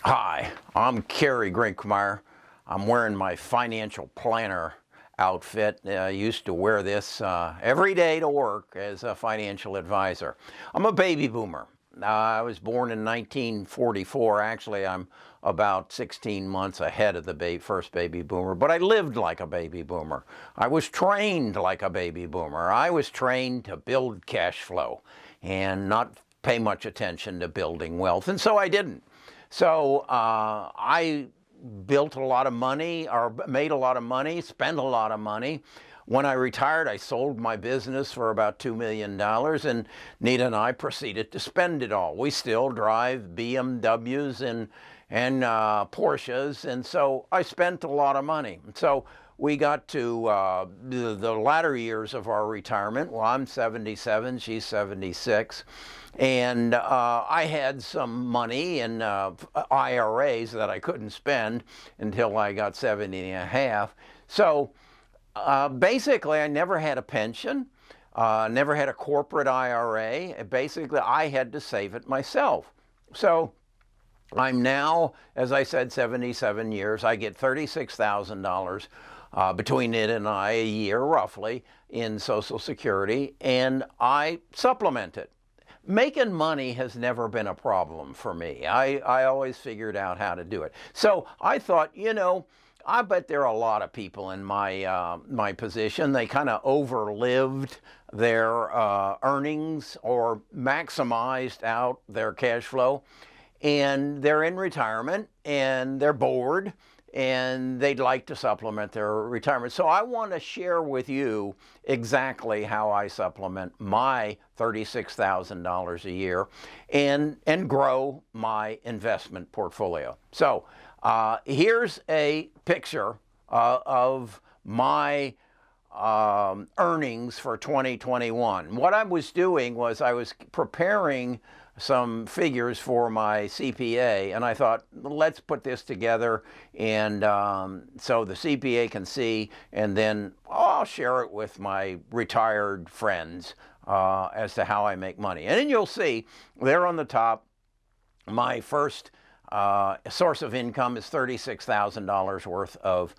Hi, I'm Kerry Grinkmeyer. I'm wearing my financial planner outfit. I used to wear this every day to work as a financial advisor. I'm a baby boomer. I was born in 1944. Actually, I'm about 16 months ahead of the first baby boomer, but I lived like a baby boomer. I was trained like a baby boomer. I was trained to build cash flow and not pay much attention to building wealth, and so I didn't. So I built a lot of money, or made a lot of money, spent a lot of money. When I retired, I sold my business for about $2 million, and Nita and I proceeded to spend it all. We still drive BMWs and Porsches, and so I spent a lot of money. So we got to the latter years of our retirement. Well, I'm 77, she's 76. And I had some money in IRAs that I couldn't spend until I got 70 and a half. So basically, I never had a pension, never had a corporate IRA. Basically, I had to save it myself. So I'm now, as I said, 77 years. I get $36,000 between it and I a year, roughly, in Social Security, and I supplement it. Making money has never been a problem for me. I always figured out how to do it. So I thought, I bet there are a lot of people in my position. They kind of overlived their earnings or maximized out their cash flow, and they're in retirement and they're bored and they'd like to supplement their retirement. So I want to share with you exactly how I supplement my $36,000 a year and grow my investment portfolio. So here's a picture of my earnings for 2021. What I was doing was I was preparing some figures for my CPA, and I thought, let's put this together, and so the CPA can see, and then I'll share it with my retired friends as to how I make money. And then you'll see there on the top, my first source of income is $36,000 worth of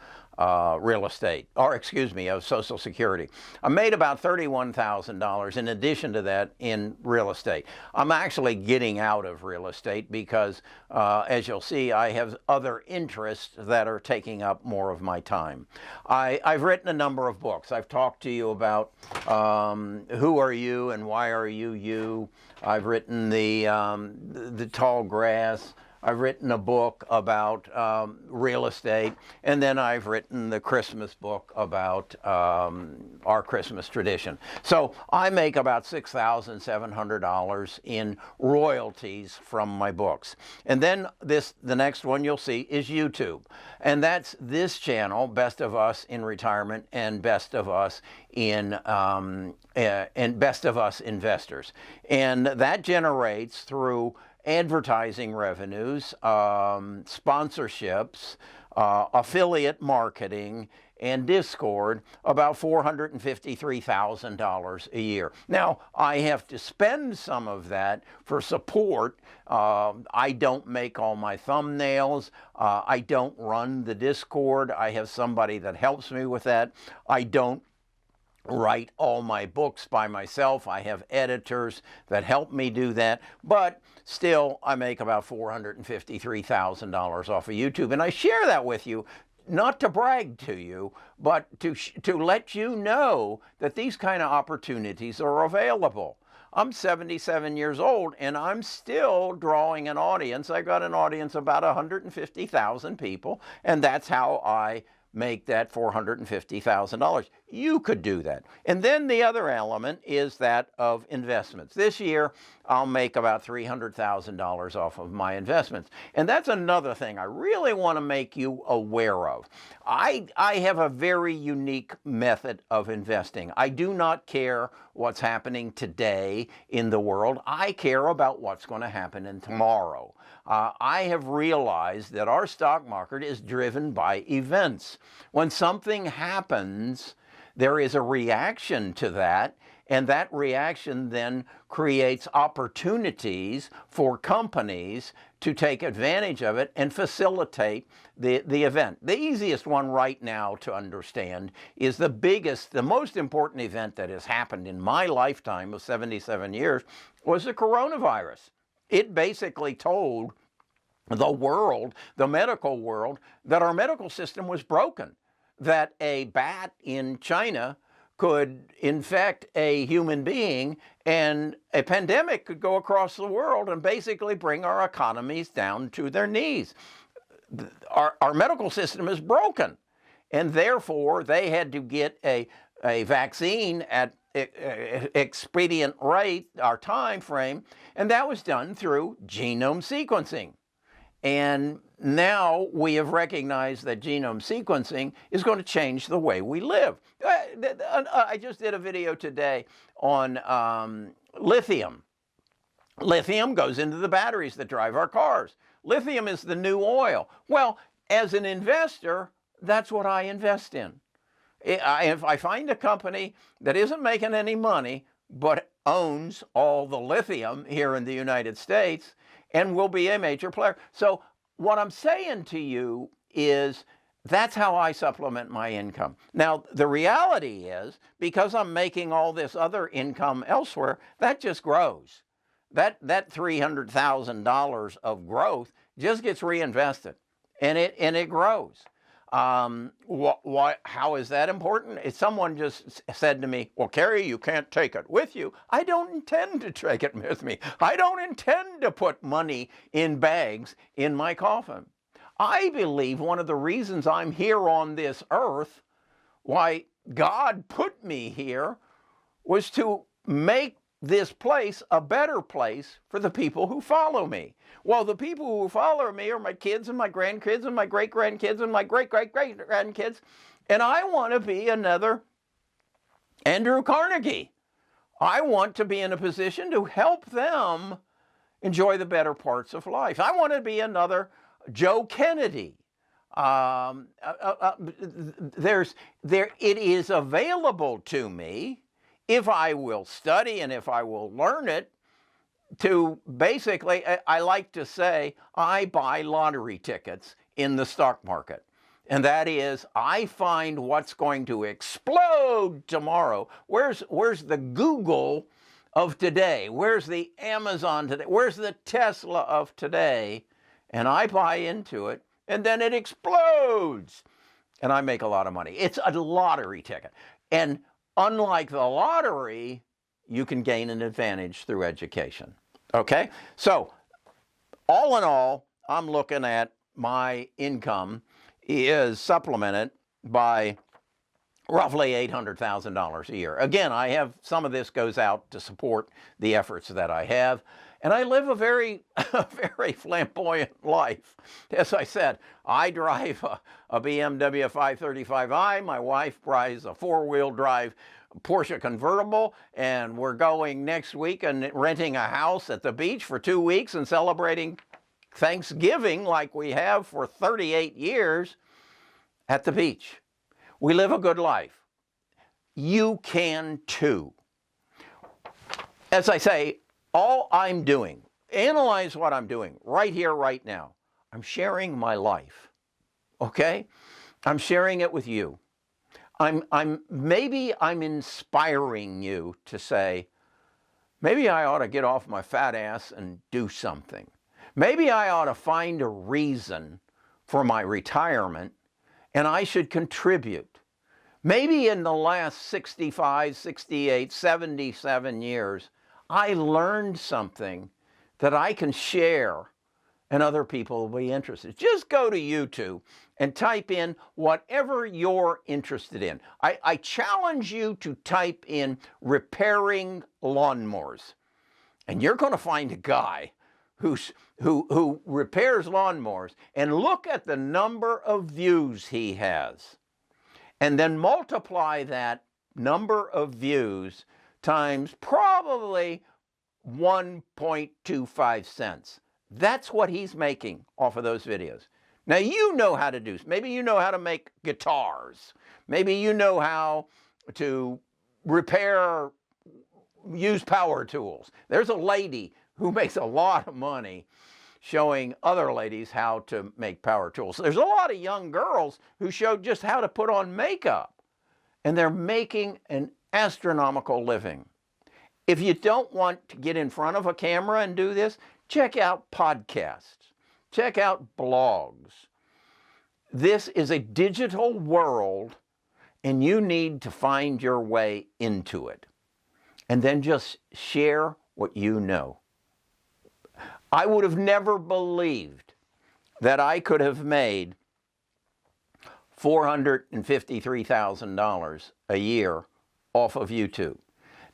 real estate, or excuse me, of Social Security. I made about $31,000 in addition to that in real estate. I'm actually getting out of real estate because, as you'll see, I have other interests that are taking up more of my time. I've written a number of books. I've talked to you about Who Are You and Why Are You You. I've written the Tall Grass. I've written a book about real estate, and then I've written the Christmas book about our Christmas tradition. So I make about $6,700 in royalties from my books. And then the next one you'll see is YouTube, and that's this channel, Best of Us in Retirement and Best of Us and Best of Us Investors, and that generates through advertising revenues, sponsorships, affiliate marketing, and Discord, about $453,000 a year. Now, I have to spend some of that for support. I don't make all my thumbnails. I don't run the Discord. I have somebody that helps me with that. I don't write all my books by myself. I have editors that help me do that, but still I make about $453,000 off of YouTube, and I share that with you not to brag to you, but to let you know that these kind of opportunities are available. I'm 77 years old and I'm still drawing an audience. I got an audience of about 150,000 people, and that's how I make that $450,000. You could do that. And then the other element is that of investments. This year, I'll make about $300,000 off of my investments. And that's another thing I really want to make you aware of. I have a very unique method of investing. I do not care what's happening today in the world. I care about what's going to happen in tomorrow. I have realized that our stock market is driven by events. When something happens, there is a reaction to that, And that reaction then creates opportunities for companies to take advantage of it and facilitate the event. The easiest one right now to understand is the most important event that has happened in my lifetime of 77 years was the coronavirus. It basically told the world, the medical world, that our medical system was broken, that a bat in China could infect a human being and a pandemic could go across the world and basically bring our economies down to their knees. Our medical system is broken, and therefore they had to get a vaccine at expedient rate, our time frame, and that was done through genome sequencing. And now we have recognized that genome sequencing is going to change the way we live. I just did a video today on lithium. Lithium goes into the batteries that drive our cars. Lithium is the new oil. Well, as an investor, that's what I invest in. If I find a company that isn't making any money, but owns all the lithium here in the United States and will be a major player. So what I'm saying to you is that's how I supplement my income. Now, the reality is, because I'm making all this other income elsewhere, that just grows. That $300,000 of growth just gets reinvested, and it grows. How is that important? If someone just said to me, well, Kerry, you can't take it with you. I don't intend to take it with me. I don't intend to put money in bags in my coffin. I believe one of the reasons I'm here on this earth, why God put me here, was to make this place a better place for the people who follow me. Well, the people who follow me are my kids and my grandkids and my great-grandkids and my great-great-great-grandkids, and I want to be another Andrew Carnegie. I want to be in a position to help them enjoy the better parts of life. I want to be another Joe Kennedy. It is available to me, if I will study and if I will learn it, to basically, I like to say, I buy lottery tickets in the stock market. And that is, I find what's going to explode tomorrow. Where's the Google of today? Where's the Amazon today? Where's the Tesla of today? And I buy into it, and then it explodes. And I make a lot of money. It's a lottery ticket. And unlike the lottery, you can gain an advantage through education. Okay? So, all in all, I'm looking at my income is supplemented by roughly $800,000 a year. Again, I have some of this goes out to support the efforts that I have. And I live a very flamboyant life. As I said, I drive a BMW 535i. My wife drives a four-wheel drive Porsche convertible, and we're going next week and renting a house at the beach for 2 weeks and celebrating Thanksgiving like we have for 38 years at the beach. We live a good life. You can too. As I say, all I'm doing, analyze what I'm doing right here, right now. I'm sharing my life, okay? I'm sharing it with you. Maybe I'm inspiring you to say, maybe I ought to get off my fat ass and do something. Maybe I ought to find a reason for my retirement and I should contribute. Maybe in the last 65, 68, 77 years, I learned something that I can share and other people will be interested. Just go to YouTube and type in whatever you're interested in. I challenge you to type in repairing lawnmowers. And you're going to find a guy who repairs lawnmowers, and look at the number of views he has. And then multiply that number of views times probably 1.25 cents. That's what he's making off of those videos. Now you know how to do, maybe you know how to make guitars. Maybe you know how to repair use power tools. There's a lady who makes a lot of money showing other ladies how to make power tools. There's a lot of young girls who show just how to put on makeup, and they're making an astronomical living. If you don't want to get in front of a camera and do this, check out podcasts, check out blogs. This is a digital world, and you need to find your way into it. And then just share what you know. I would have never believed that I could have made $453,000 a year off of YouTube.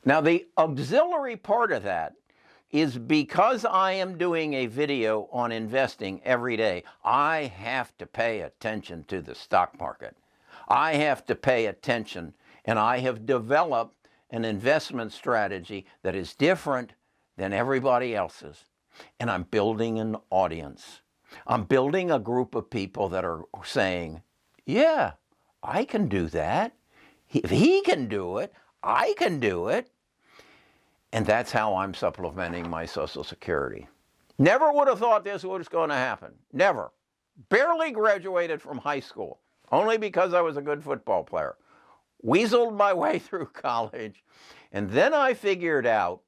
Now, the auxiliary part of that is because I am doing a video on investing every day, I have to pay attention to the stock market. I have to pay attention, and I have developed an investment strategy that is different than everybody else's. And I'm building an audience. I'm building a group of people that are saying, yeah, I can do that. If he can do it, I can do it. And that's how I'm supplementing my Social Security. Never would have thought this was going to happen. Never. Barely graduated from high school, only because I was a good football player. Weaseled my way through college, and then I figured out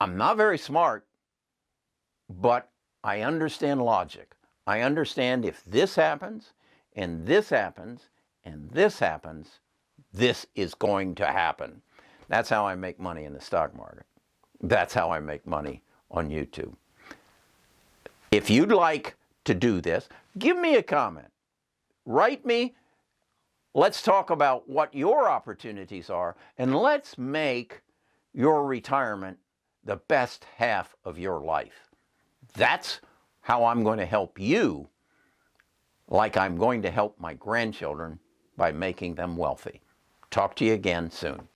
I'm not very smart, but I understand logic. I understand if this happens, and this happens, and this happens, this is going to happen. That's how I make money in the stock market. That's how I make money on YouTube. If you'd like to do this, give me a comment. Write me. Let's talk about what your opportunities are, and let's make your retirement the best half of your life. That's how I'm going to help you, like I'm going to help my grandchildren by making them wealthy. Talk to you again soon.